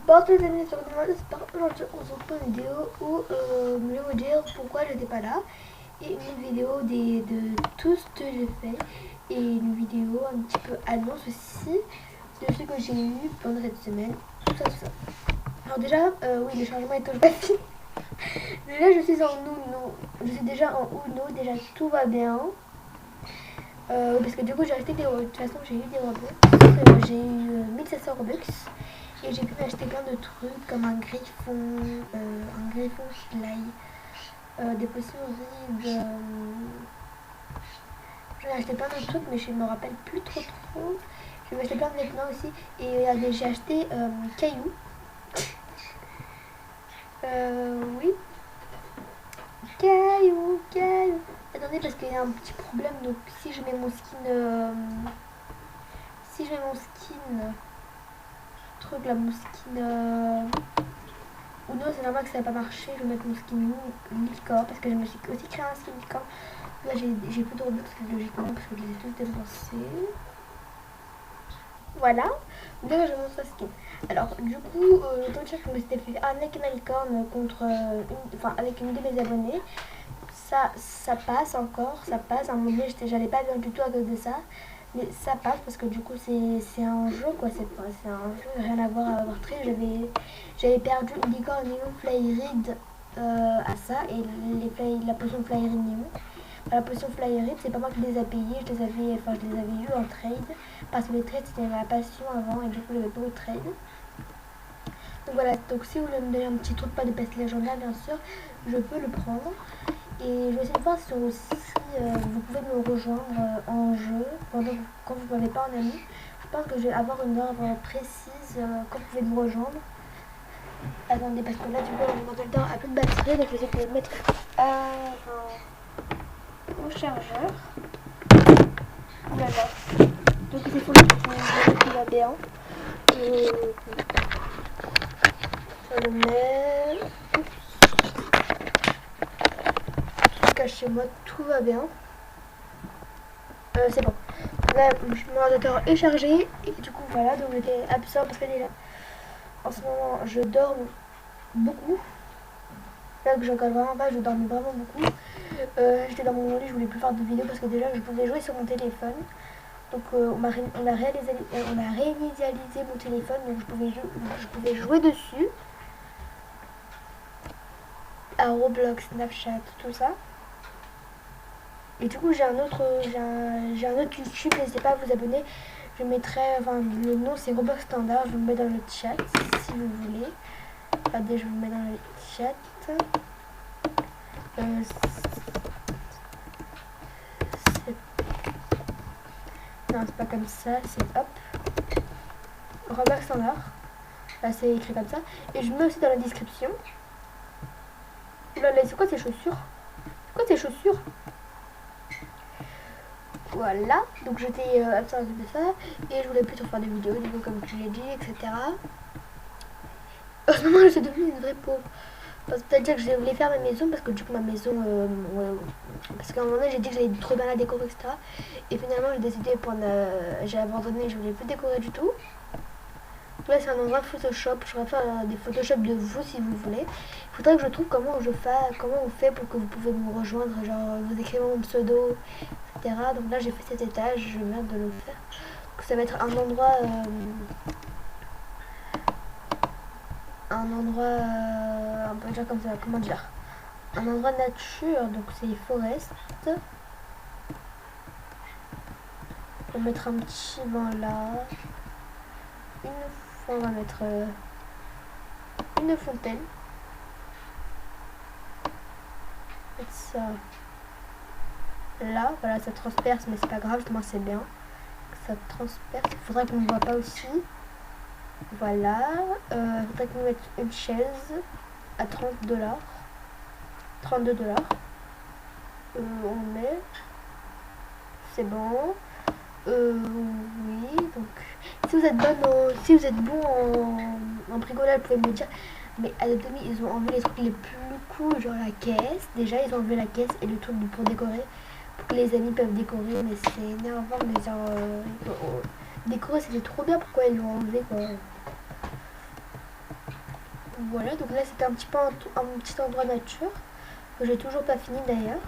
Bonjour les amis, sur aujourd'hui on se retrouve une vidéo où je vais vous dire pourquoi j'étais pas là. Et une vidéo de tout ce que j'ai fait. Et une vidéo un petit peu annonce aussi de ce que j'ai eu pendant cette semaine. Tout ça, tout ça. Alors déjà, oui, le changement est toujours pas fini. Déjà je suis en Uno. Je suis déjà en Uno, déjà tout va bien. Parce que du coup j'ai acheté des Robux. De toute façon j'ai eu des Robux. J'ai eu 1700 Robux. Et j'ai pu m'acheter plein de trucs comme un griffon slime, des potions horribles. J'en ai acheté plein de trucs mais je me rappelle plus trop. J'ai acheté plein de vêtements aussi. Et regardez, j'ai acheté Caillou. Oui. Caillou. Attendez parce qu'il y a un petit problème. Donc si je mets mon skin... truc là, mon skin... ou non, c'est normal que ça n'a pas marché. Je vais mettre mon skin licorne parce que je me suis aussi créé un skin licorne. Là j'ai plus de Robux logiquement parce que je les ai tous dépensés. Voilà. Donc là je montre sa skin. Alors du coup, l'autre chose que je m'étais fait avec ma licorne contre avec une de mes abonnés. Ça passe encore, ça passe. À un moment donné j'allais pas bien du tout à cause de ça. Mais ça passe parce que du coup c'est un jeu quoi, c'est un jeu, rien à voir à avoir très. J'avais perdu une licorne néon Flyreed à ça et la potion Flyreed néon. La potion Flyreed, c'est pas moi qui les a payées, je les avais eu en trade. Parce que les trades c'était ma passion avant et du coup j'avais pas eu de trade. Donc voilà, donc si vous voulez me donner un petit truc, pas de peste légendaire bien sûr, je peux le prendre. Et je vais essayer de voir si vous pouvez me rejoindre en jeu quand vous n'avez pas un ami. Je pense que je vais avoir une heure précise quand vous pouvez me rejoindre. Attendez, parce que là du coup l'ordinateur a plus de batterie, donc je vais essayer de le mettre au chargeur. Voilà. Donc c'est pour le qui va bien. Je le mets. Chez moi, tout va bien. C'est bon. Là, mon ordinateur est chargé. Et du coup, voilà. Donc, j'étais absent parce que déjà, en ce moment, je dors beaucoup. Là que j'en vraiment pas, je dormais vraiment beaucoup. J'étais dans mon lit, je voulais plus faire de vidéos parce que déjà, je pouvais jouer sur mon téléphone. Donc, on a réinitialisé mon téléphone. Donc, je pouvais jouer dessus. À Roblox, Snapchat, tout ça. Et du coup j'ai un autre YouTube, n'hésitez pas à vous abonner. Je mettrai, le nom c'est Roblox Standard, je vous le mets dans le chat si vous voulez. Regardez, je vous le mets dans le chat. Non, c'est pas comme ça, c'est hop. Roblox Standard. Là c'est écrit comme ça. Et je mets aussi dans la description. Là, c'est quoi ces chaussures? C'est quoi ces chaussures? Voilà, donc j'étais absente de ça et je voulais plutôt faire des vidéos, du coup, comme je l'ai dit, etc. En ce moment, je suis devenue une vraie pauvre. C'est-à-dire que je voulais faire ma maison parce que du coup, ma maison. Parce qu'à un moment donné, j'ai dit que j'allais trop bien la décorer, etc. Et finalement, j'ai décidé j'ai abandonné, je voulais plus décorer du tout. Donc là, c'est un endroit Photoshop. Je pourrais faire des Photoshop de vous si vous voulez. Il faudrait que je trouve comment on fait pour que vous pouvez me rejoindre. Genre, vous écrivez mon pseudo, etc. Donc là, j'ai fait cet étage, je viens de le faire. Donc ça va être un endroit. Un peu déjà comme ça, comment dire, un endroit nature, donc c'est forest. On va mettre un petit banc là. Une fois on va mettre une fontaine. Mettre ça là, voilà, ça transperce mais c'est pas grave, moi c'est bien. Ça transperce, il faudrait qu'on ne voit pas aussi. Voilà, il faudrait qu'on mette une chaise à 30$. 32$. On met. C'est bon. Oui, donc si vous êtes bon en bricolage, vous pouvez me le dire. Mais à l'automne, ils ont enlevé les trucs les plus cool, genre la caisse. Déjà, ils ont enlevé la caisse et le truc pour décorer. Pour que les amis peuvent décorer, mais c'est énervant. Mais genre, décorer c'était trop bien, pourquoi ils l'ont enlevé quoi. Voilà, donc là c'était un petit peu un petit endroit nature que j'ai toujours pas fini d'ailleurs.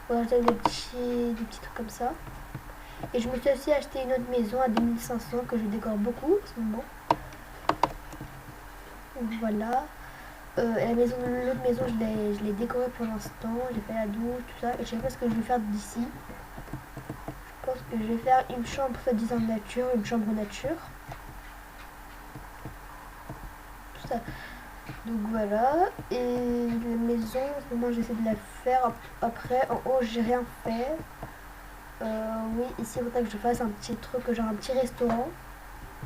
Voilà, j'ai des petits trucs comme ça. Et je me suis aussi acheté une autre maison à 2500 que je décore beaucoup en ce moment. Donc voilà. La maison, l'autre maison, je l'ai décorée pour l'instant. J'ai fait la douche, tout ça. Et je sais pas ce que je vais faire d'ici. Je pense que je vais faire une chambre soi-disant nature, une chambre nature. Tout ça. Donc voilà. Et la maison, en ce moment, j'essaie de la faire. Après, en haut, j'ai rien fait. Oui, ici, il faudrait que je fasse un petit truc, genre un petit restaurant.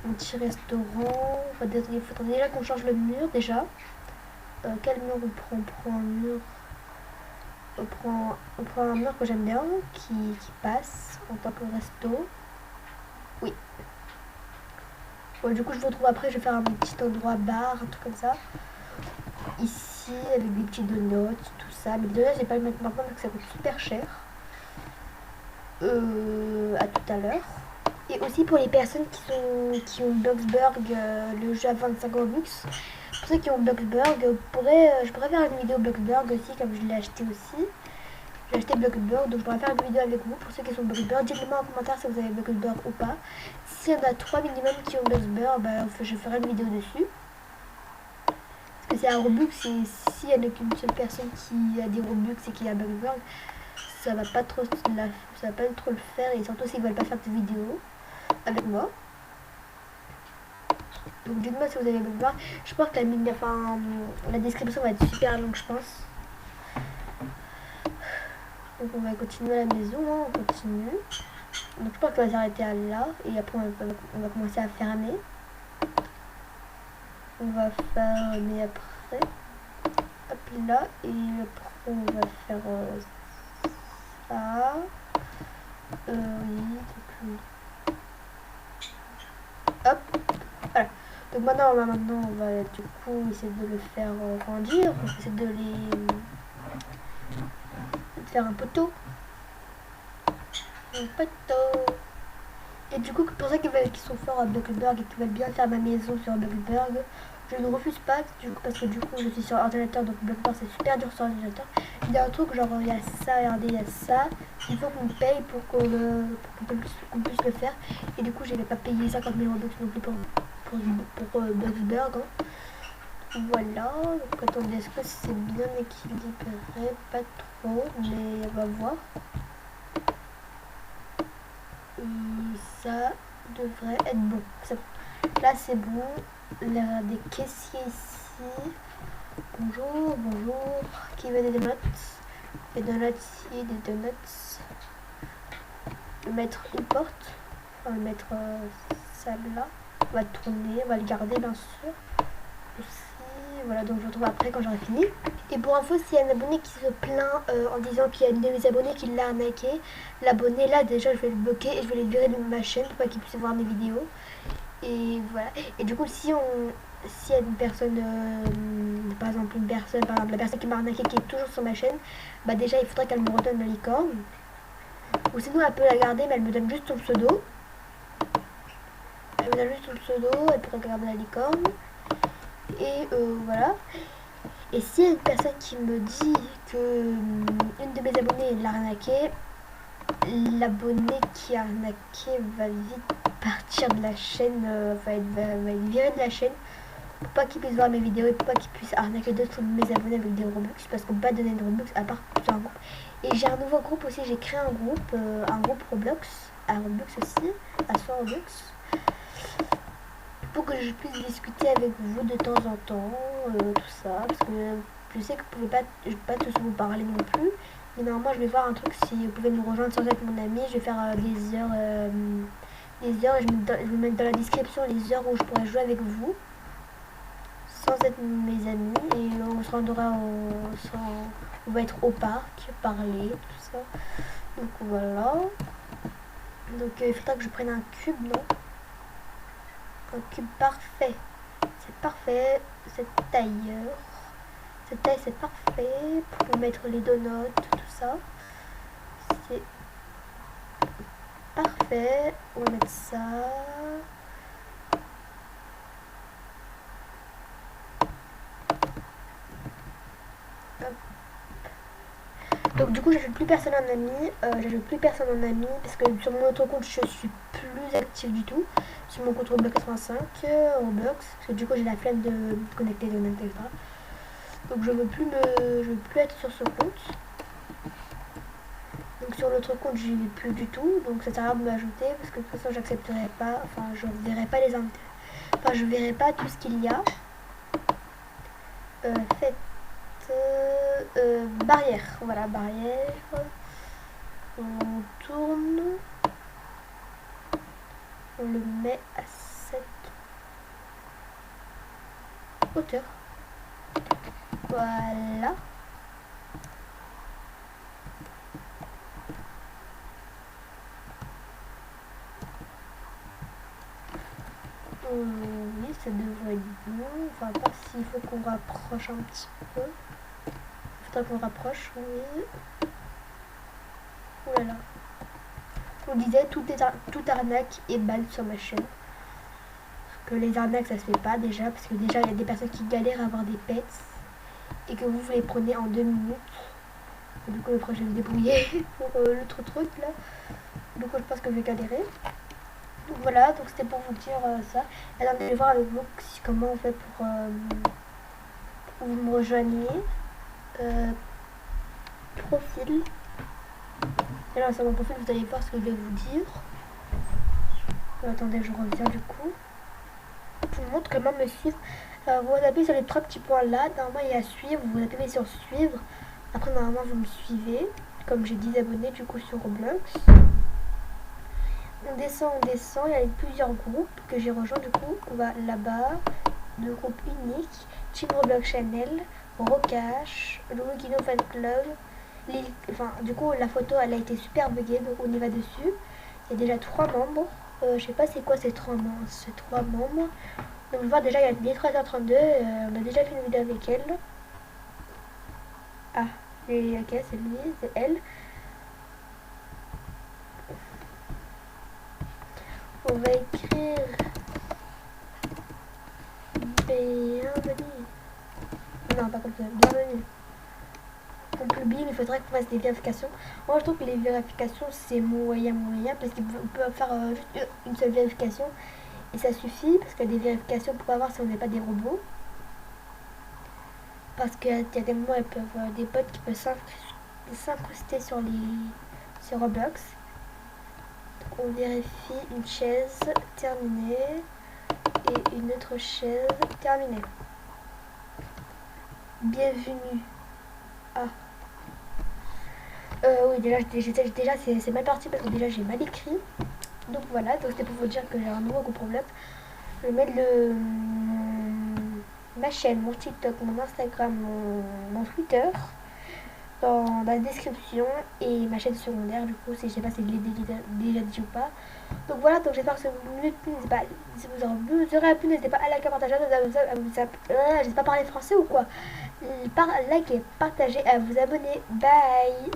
Un petit restaurant. Il faudrait déjà qu'on change le mur, déjà. Quel mur on prend? On prend un mur. On prend un mur que j'aime bien, qui passe en tant que resto. Oui. Bon, du coup, je vous retrouve après. Je vais faire un petit endroit bar, un truc comme ça. Ici, avec des petits donuts, tout ça. Mais les donuts, je vais pas le mettre maintenant parce que ça coûte super cher. À tout à l'heure. Et aussi pour les personnes qui ont Bloxburg, le jeu à 25 Robux. Pour ceux qui ont Bloxburg, je pourrais faire une vidéo Bloxburg aussi, comme je l'ai acheté aussi. J'ai acheté Bloxburg, donc je pourrais faire une vidéo avec vous. Pour ceux qui sont Bloxburg, dites-le-moi en commentaire si vous avez Bloxburg ou pas. S'il y en a 3 minimum qui ont Bloxburg, bah, je ferai une vidéo dessus. Parce que c'est un Robux, et s'il y en a qu'une seule personne qui a des Robux et qui a Bloxburg, ça va pas trop le faire, et surtout s'ils veulent pas faire de vidéo avec moi. Donc dites-moi si vous avez Bloxburg. Je pense que la description va être super longue, je pense. Donc on va continuer à la maison, hein, on continue. Donc je pense qu'on va s'arrêter à là, et après on va commencer à fermer. On va fermer après. Hop là, et après on va faire ça. Oui, hop, voilà. Donc maintenant on va du coup essayer de le faire grandir. On va essayer de faire un poteau. Un poteau. Et du coup, pour ceux qui sont forts à Bloxburg et qui veulent bien faire ma maison sur Bloxburg, je ne refuse pas, du coup, parce que du coup je suis sur ordinateur, donc Bloxburg c'est super dur sur ordinateur. Il y a un truc genre il y a ça, regardez, il y a ça, il faut qu'on paye pour qu'on puisse le faire. Et du coup je vais pas payer 50 000 Robux non plus pour Bloxburg. Hein. Voilà, donc attendez, est-ce que c'est bien équilibré? Pas trop, mais on va voir. Et ça devrait être bon. Là c'est bon. Là, des caissiers ici. Bonjour, bonjour. Qui veut des donuts? Des donuts ici, des donuts. Le mettre une porte. On va le mettre ça là. On va tourner, on va le garder bien sûr. Ici, voilà, donc je vous retrouve après quand j'aurai fini. Et pour info, s'il y a un abonné qui se plaint en disant qu'il y a une de mes abonnés qui l'a arnaqué, l'abonné là déjà je vais le bloquer et je vais le virer de ma chaîne pour pas qu'il puisse voir mes vidéos. Et voilà. Et du coup, s'il y a une personne, par exemple la personne qui m'a arnaqué qui est toujours sur ma chaîne, bah déjà il faudrait qu'elle me redonne la licorne. Ou sinon elle peut la garder mais elle me donne juste son pseudo. Elle me donne juste son pseudo, elle pourrait garder la licorne. Et voilà. Et s'il y a une personne qui me dit que une de mes abonnées l'a arnaqué, l'abonné qui a arnaqué va vite partir de la chaîne, va être viré de la chaîne pour pas qu'il puisse voir mes vidéos et pour pas qu'il puisse arnaquer d'autres de mes abonnés avec des Robux parce qu'on peut pas donner de Robux à part sur un groupe. Et j'ai un nouveau groupe aussi, j'ai créé un groupe Roblox, à Robux aussi, à 100 Robux, pour que je puisse discuter avec vous de temps en temps, tout ça, parce que je sais que je peux pas tous vous parler non plus. Mais normalement, je vais voir un truc si vous pouvez nous rejoindre sans être mon ami. Je vais faire des heures. Et je vais mettre dans la description les heures où je pourrais jouer avec vous. Sans être mes amis. Et on se rendra on va être au parc, parler, tout ça. Donc voilà. Donc il faudra que je prenne un cube, non? Un cube parfait. C'est parfait. Cette tailleur. Cette taille c'est parfait pour mettre les donuts, tout ça. C'est parfait. On va mettre ça. Donc du coup j'ajoute plus personne en ami, parce que sur mon autre compte je suis plus active du tout. Sur mon compte Roblox 85, Roblox, parce que du coup j'ai la flemme de me connecter, etc. Donc je veux plus être sur ce compte. Donc sur l'autre compte j'y vais plus du tout, donc ça sert à rien de m'ajouter parce que de toute façon j'accepterai pas, enfin je verrai pas je verrai pas tout ce qu'il y a. Faites barrière, voilà barrière. On tourne, on le met à cette hauteur. Voilà. Oui, ça devrait être bon. Enfin, à part s'il faut qu'on rapproche un petit peu. Il faudra qu'on rapproche, oui. Voilà. On disait tout arnaque et balle sur ma chaîne. Parce que les arnaques ça se fait pas déjà. Parce que déjà il y a des personnes qui galèrent à avoir des pets. Et que vous les prenez en 2 minutes. Et du coup le prochain je vais me débrouiller pour l'autre truc là. Donc je pense que je vais galérer. Donc voilà, donc c'était pour vous dire ça. Alors je vais voir avec vous comment on fait pour vous me rejoignez. Profil. Et là sur mon profil vous allez voir ce que je vais vous dire. Attendez, je reviens du coup. Je vous montre comment me suivre. Vous appuyez sur les 3 petits points là. Normalement il y a suivre. Vous appuyez sur suivre. Après normalement vous me suivez. Comme j'ai 10 abonnés du coup sur Roblox. On descend. Il y a plusieurs groupes que j'ai rejoints. Du coup on va là-bas. Le groupe unique. Team Roblox Channel. Rocash. Louis Guido Fan Club. Enfin du coup la photo elle a été super buggée. Donc on y va dessus. Il y a déjà 3 membres. Je sais pas c'est quoi ces 3 membres. Donc on voit déjà il y a 3h32, on a déjà fait une vidéo avec elle. Ah, ok, c'est lui, c'est elle. On va écrire bienvenue. Non, pas comme ça, bienvenue. On publie, mais il faudrait qu'on fasse des vérifications. Moi je trouve que les vérifications c'est moyen parce qu'on peut faire juste une seule vérification. Et ça suffit parce qu'il y a des vérifications pour voir si on n'est pas des robots. Parce qu'il y a des moments, des bots qui peuvent s'incruster sur Roblox. Donc on vérifie une chaise terminée et une autre chaise terminée. Bienvenue. Ah. Oui, déjà c'est mal parti parce que déjà j'ai mal écrit. Donc voilà, donc c'était pour vous dire que j'ai un nouveau gros problème. Je vais mettre ma chaîne, mon TikTok, mon Instagram, mon Twitter dans la description et ma chaîne secondaire du coup si je sais pas si je l'ai déjà dit ou pas. Donc voilà, donc j'espère que ça vous aurez plu, n'hésitez pas à liker, partager, je sais pas parler français ou quoi. Likez, partagez, à vous abonner. Bye.